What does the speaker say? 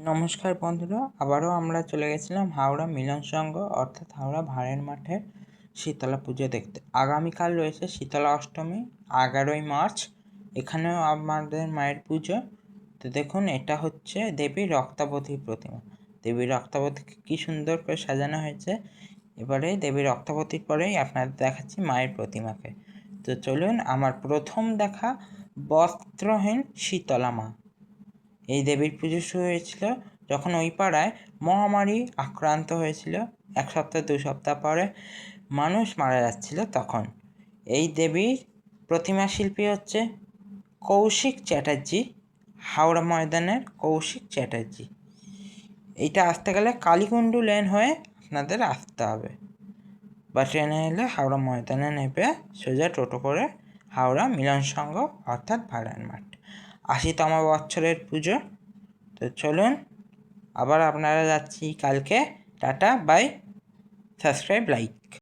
নমস্কার বন্ধুরা, আবারও আমরা চলে গেছিলাম হাওড়া মিলন সংঘ অর্থাৎ হাওড়া ভাড়ের মাঠে শীতলা পুজো দেখতে। আগামীকাল রয়েছে শীতলা অষ্টমী, 11ই মার্চ। এখানেও আমাদের মায়ের পুজো। তো দেখুন, এটা হচ্ছে দেবী রক্তাবতীর প্রতিমা। দেবী রক্তাবতীকে কী সুন্দর করে সাজানো হয়েছে। এবারে দেবী রক্তাবতীর পরেই আপনাদের দেখাচ্ছি মায়ের প্রতিমাকে। তো চলুন, আমার প্রথম দেখা বস্ত্রহীন শীতলা মা। এই দেবীর পুজো শুরু হয়েছিল যখন ওই পাড়ায় মহামারী আক্রান্ত হয়েছিল। 1 সপ্তাহ 2 সপ্তাহ পরে মানুষ মারা যাচ্ছিল তখন। এই দেবীর প্রতিমা শিল্পী হচ্ছে কৌশিক চ্যাটার্জি, হাওড়া ময়দানের কৌশিক চ্যাটার্জি। এইটা আসতে গেলে কালীকুণ্ডু লেন হয়ে আপনাদের আসতে হবে, বা ট্রেনে এলে হাওড়া ময়দানে নেবে সোজা টোটো করে হাওড়া মিলন সংঘ অর্থাৎ ভাড়ার মাঠ। 80তম বছরের পুজো। তো চলুন, আবার আপনারা যাচ্ছি কালকে। Tata, bye, subscribe, like.